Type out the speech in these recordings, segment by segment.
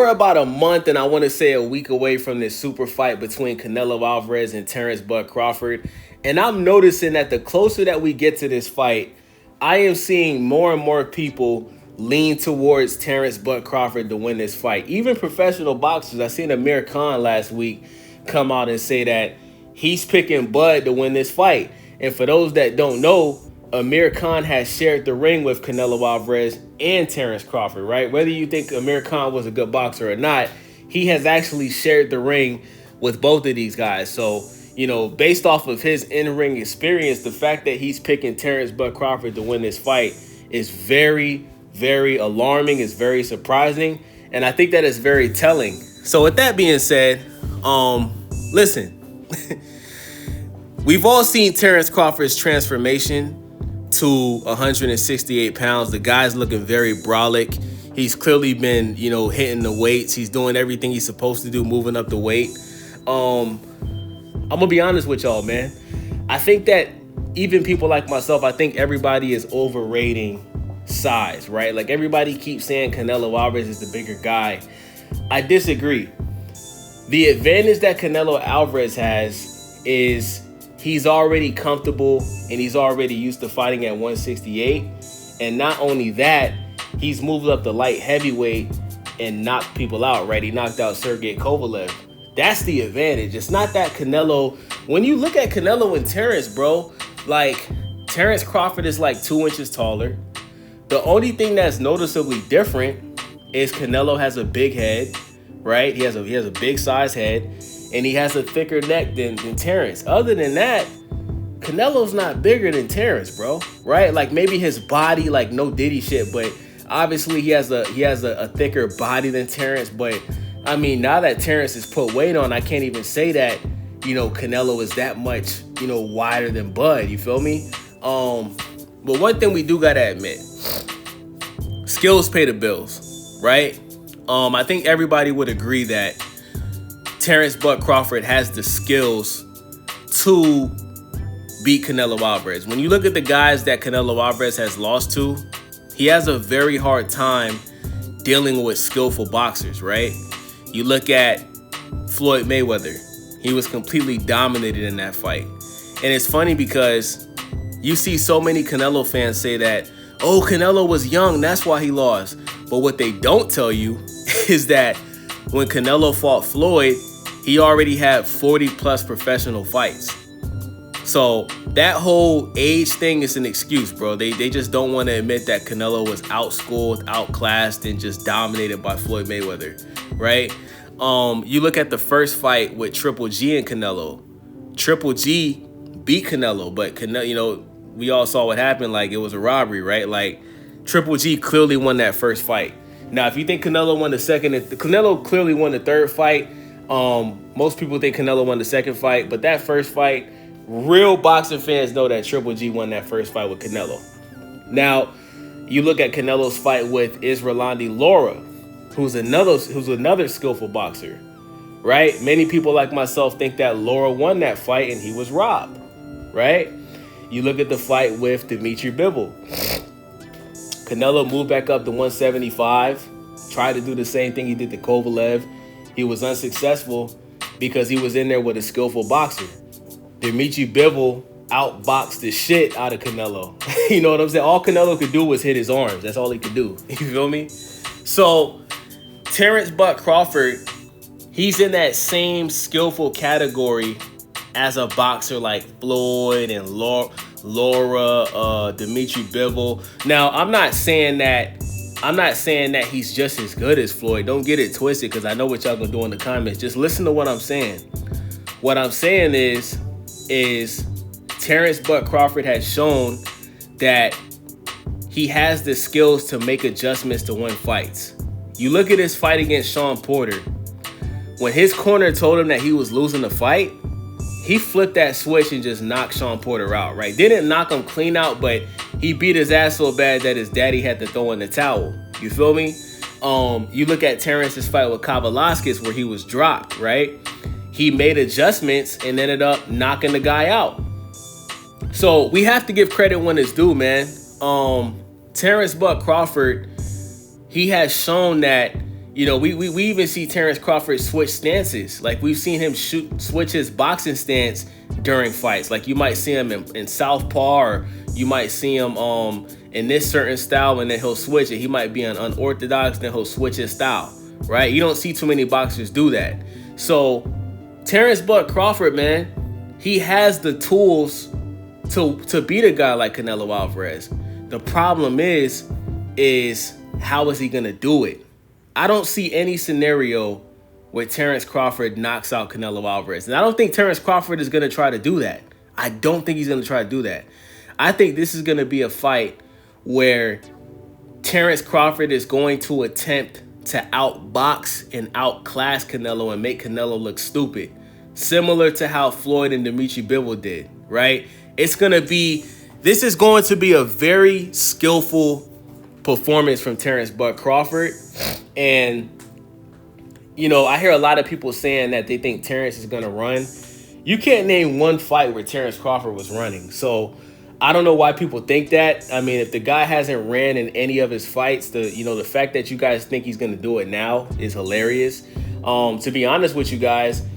we're about a month and I want to say a week away from this super fight between Canelo Alvarez and Terence Crawford. And I'm noticing that the closer that we get to this fight, I am seeing more and more people lean towards Terence Crawford to win this fight. Even professional boxers. I seen Amir Khan last week come out and say that he's picking Bud to win this fight. And for those that don't know, Amir Khan has shared the ring with Canelo Alvarez and Terence Crawford, right? Whether you think Amir Khan was a good boxer or not, he has actually shared the ring with both of these guys. So, you know, based off of his in-ring experience, the fact that he's picking Terence Crawford to win this fight is very, very alarming. It's very surprising. And I think that is very telling. So with that being said, listen, we've all seen Terence Crawford's transformation to 168 pounds. The guy's looking very brolic. He's clearly been, you know, hitting the weights. He's doing everything he's supposed to do, moving up the weight. I'm gonna be honest with y'all, man. I think that even people like myself, I think everybody is overrating size, right? Like everybody keeps saying Canelo Alvarez is the bigger guy. I disagree. The advantage that Canelo Alvarez has is he's already comfortable and he's already used to fighting at 168. And not only that, he's moved up the light heavyweight and knocked people out, right? He knocked out Sergey Kovalev. That's the advantage. It's not that Canelo, when you look at Canelo and Terence, bro, like Terence Crawford is like 2 inches taller. The only thing that's noticeably different is Canelo has a big head, right? He has a big size head, and he has a thicker neck than Terence. Other than that, Canelo's not bigger than Terence, bro, right? Like maybe his body, like no Diddy shit, but obviously he has a thicker body than Terence. But I mean, now that Terence has put weight on, I can't even say that, you know, Canelo is that much, you know, wider than Bud. You feel me? But one thing we do gotta admit, skills pay the bills, right? I think everybody would agree that Terence Crawford has the skills to beat Canelo Alvarez. When you look at the guys that Canelo Alvarez has lost to, he has a very hard time dealing with skillful boxers, right? You look at Floyd Mayweather. He was completely dominated in that fight. And it's funny because you see so many Canelo fans say that, oh, Canelo was young, that's why he lost. But what they don't tell you is that when Canelo fought Floyd, he already had 40 plus professional fights. So that whole age thing is an excuse, bro. They just don't want to admit that Canelo was outschooled, outclassed, and just dominated by Floyd Mayweather, right? You look at the first fight with Triple G and Canelo. Triple G beat Canelo, but Canelo, you know, we all saw what happened. Like, it was a robbery, right? Like, Triple G clearly won that first fight. Now, if you think Canelo won the second, Canelo clearly won the third fight. Most people think Canelo won the second fight, but that first fight, real boxing fans know that Triple G won that first fight with Canelo. Now, you look at Canelo's fight with Israelandi Lara, who's another skillful boxer, right? Many people like myself think that Lara won that fight and he was robbed, right? You look at the fight with Dimitri Bivol. Canelo moved back up to 175, tried to do the same thing he did to Kovalev. He was unsuccessful because he was in there with a skillful boxer. Dimitri Bivol outboxed the shit out of Canelo. You know what I'm saying? All Canelo could do was hit his arms. That's all he could do. You feel me? So Terence Crawford, he's in that same skillful category as a boxer like Floyd and Lara, Dimitri Bivol. Now, I'm not saying that he's just as good as Floyd. Don't get it twisted, because I know what y'all gonna do in the comments. Just listen to what I'm saying. What I'm saying is Terence Crawford has shown that he has the skills to make adjustments to win fights. You look at his fight against Sean Porter. When his corner told him that he was losing the fight, he flipped that switch and just knocked Sean Porter out, right? Didn't knock him clean out, but he beat his ass so bad that his daddy had to throw in the towel. You feel me? You look at Terrence's fight with Kavaliauskas where he was dropped, right? He made adjustments and ended up knocking the guy out. So we have to give credit when it's due, man. Terence Crawford, he has shown that, You know, we even see Terence Crawford switch stances. Like, we've seen him switch his boxing stance during fights. Like, you might see him in southpaw, or you might see him in this certain style, and then he'll switch it. He might be an unorthodox, then he'll switch his style, right? You don't see too many boxers do that. So Terence Bud Crawford, man, he has the tools to beat a guy like Canelo Alvarez. The problem is how is he gonna do it? I don't see any scenario where Terence Crawford knocks out Canelo Alvarez. And I don't think Terence Crawford is going to try to do that. I don't think he's going to try to do that. I think this is going to be a fight where Terence Crawford is going to attempt to outbox and outclass Canelo and make Canelo look stupid. Similar to how Floyd and Dimitri Bivol did, right? This is going to be a very skillful performance from Terence Bud Crawford. And, you know, I hear a lot of people saying that they think Terence is going to run. You can't name one fight where Terence Crawford was running. So I don't know why people think that. I mean, if the guy hasn't ran in any of his fights, the fact that you guys think he's going to do it now is hilarious. To be honest with you guys,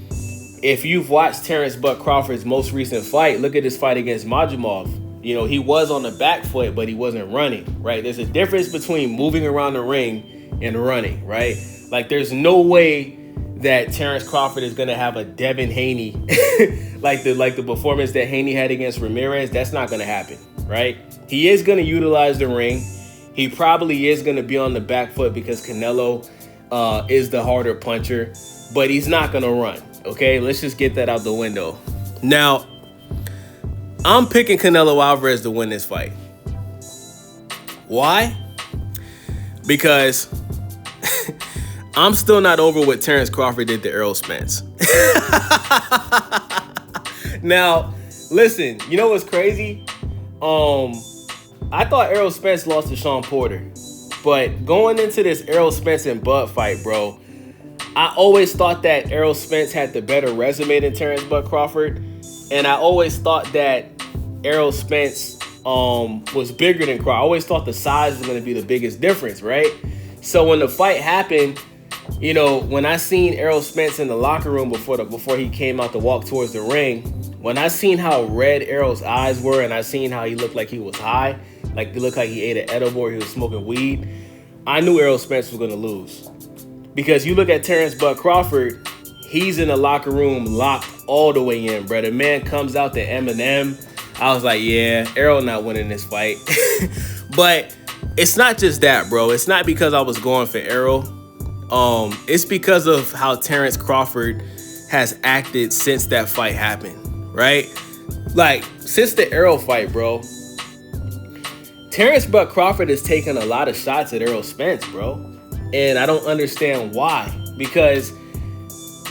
if you've watched Terence Bud Crawford's most recent fight, look at his fight against Majumov. You know, he was on the back foot, but he wasn't running, right? There's a difference between moving around the ring and running, right? Like, there's no way that Terence Crawford is going to have a Devin Haney like the performance that Haney had against Ramirez. That's not going to happen, right? He is going to utilize the ring. He probably is going to be on the back foot because Canelo is the harder puncher, but he's not going to run, okay? Let's just get that out the window. Now, I'm picking Canelo Alvarez to win this fight. Why? Because I'm still not over what Terence Crawford did to Errol Spence. Now, listen, you know what's crazy? I thought Errol Spence lost to Sean Porter. But going into this Errol Spence and Bud fight, bro, I always thought that Errol Spence had the better resume than Terence Bud Crawford. And I always thought that Errol Spence was bigger than Crawford. I always thought the size was going to be the biggest difference, right? So when the fight happened, you know, when I seen Errol Spence in the locker room before he came out to walk towards the ring, when I seen how red Errol's eyes were and I seen how he looked like he was high, like he looked like he ate an edible or he was smoking weed, I knew Errol Spence was going to lose. Because you look at Terence Bud Crawford, he's in the locker room locked all the way in, bro. The man comes out to Eminem. I was like, yeah, Errol not winning this fight. But it's not just that, bro. It's not because I was going for Errol. It's because of how Terence Crawford has acted since that fight happened, right? Like, since the Errol fight, bro, Terence Bud Crawford has taken a lot of shots at Errol Spence, bro. And I don't understand why. Because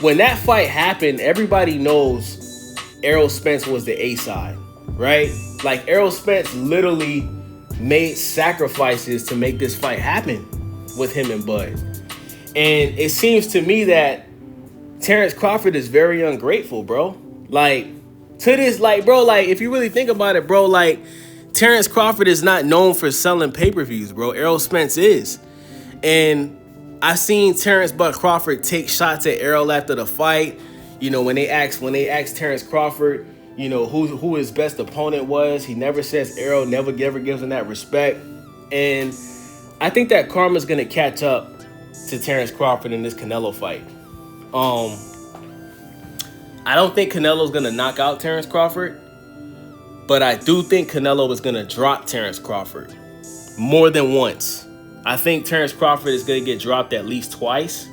when that fight happened, everybody knows Errol Spence was the A side, right? Like, Errol Spence literally made sacrifices to make this fight happen with him and Bud. And it seems to me that Terence Crawford is very ungrateful, bro. Like, to this, like, bro, like, if you really think about it, bro, like, Terence Crawford is not known for selling pay-per-views, bro. Errol Spence is. And I seen Terence Bud Crawford take shots at Errol after the fight. You know, when they asked Terence Crawford, you know, who his best opponent was, he never says Errol, never ever gives him that respect. And I think that karma's gonna catch up to Terence Crawford in this Canelo fight. I don't think Canelo's gonna knock out Terence Crawford, but I do think Canelo is gonna drop Terence Crawford more than once. I think Terence Crawford is gonna get dropped at least twice.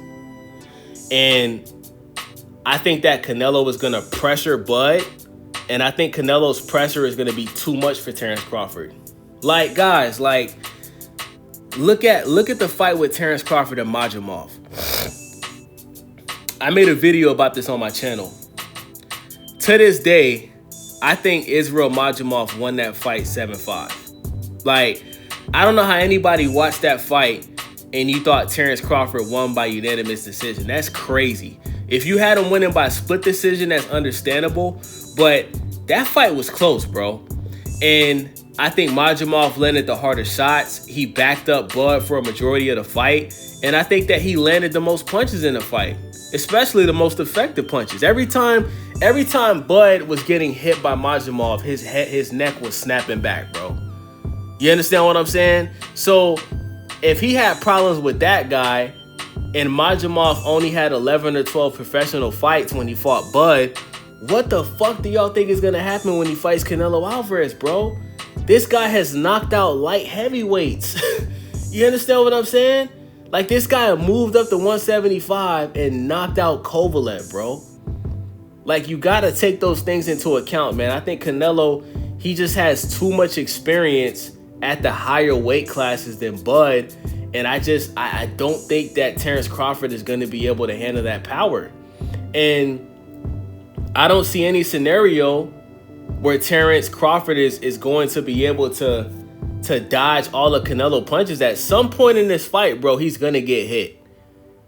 And I think that Canelo is gonna pressure Bud. And I think Canelo's pressure is going to be too much for Terence Crawford. Like, guys, like, look at the fight with Terence Crawford and Majumov. I made a video about this on my channel. To this day, I think Israel Majumov won that fight 7-5. Like, I don't know how anybody watched that fight and you thought Terence Crawford won by unanimous decision. That's crazy. If you had him winning by split decision, that's understandable. But that fight was close, bro. And I think Majimov landed the harder shots. He backed up Bud for a majority of the fight. And I think that he landed the most punches in the fight, especially the most effective punches. Every time Bud was getting hit by Majimov, his neck was snapping back, bro. You understand what I'm saying? So if he had problems with that guy, and Majimov only had 11 or 12 professional fights when he fought Bud, what the fuck do y'all think is gonna happen when he fights Canelo Alvarez, bro? This guy has knocked out light heavyweights. You understand what I'm saying? Like, this guy moved up to 175 and knocked out Kovalev, bro. Like, you gotta take those things into account, man. I think Canelo, he just has too much experience at the higher weight classes than Bud. And I don't think that Terence Crawford is going to be able to handle that power. And I don't see any scenario where Terence Crawford is going to be able to dodge all of Canelo punches. At some point in this fight, bro, he's going to get hit.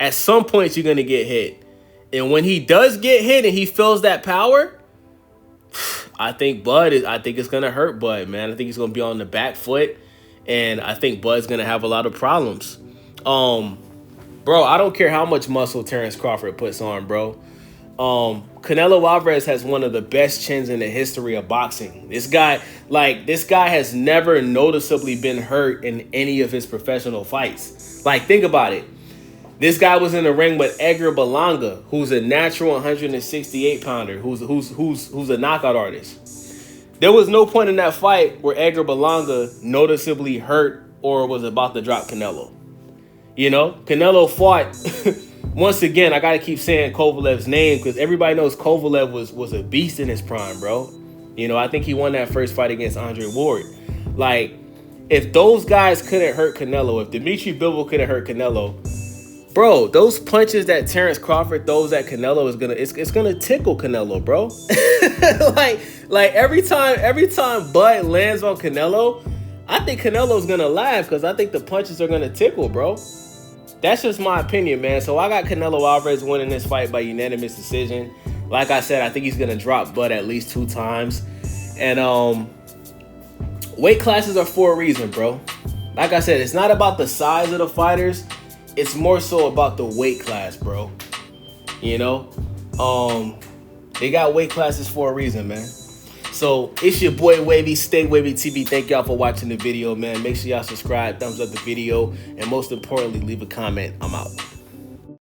At some point, you're going to get hit. And when he does get hit and he feels that power, I think it's going to hurt Bud, man. I think he's going to be on the back foot. And I think Bud's going to have a lot of problems. Bro, I don't care how much muscle Terence Crawford puts on, bro. Canelo Alvarez has one of the best chins in the history of boxing. This guy has never noticeably been hurt in any of his professional fights. Like, think about it. This guy was in the ring with Edgar Berlanga, who's a natural 168 pounder, who's a knockout artist. There was no point in that fight where Edgar Berlanga noticeably hurt or was about to drop Canelo. You know, Canelo fought. Once again, I got to keep saying Kovalev's name because everybody knows Kovalev was a beast in his prime, bro. You know, I think he won that first fight against Andre Ward. Like, if those guys couldn't hurt Canelo, if Dimitri Bivol couldn't hurt Canelo, bro, those punches that Terence Crawford throws at Canelo it's gonna tickle Canelo, bro. like every time Bud lands on Canelo, I think Canelo's gonna laugh because I think the punches are gonna tickle, bro. That's just my opinion, man. So I got Canelo Alvarez winning this fight by unanimous decision. Like I said, I think he's gonna drop Bud at least 2 times. And weight classes are for a reason, bro. Like I said, it's not about the size of the fighters. It's more so about the weight class, bro. You know? They got weight classes for a reason, man. So, it's your boy Wavy, Stay Wavy TV. Thank y'all for watching the video, man. Make sure y'all subscribe, thumbs up the video, and most importantly, leave a comment. I'm out.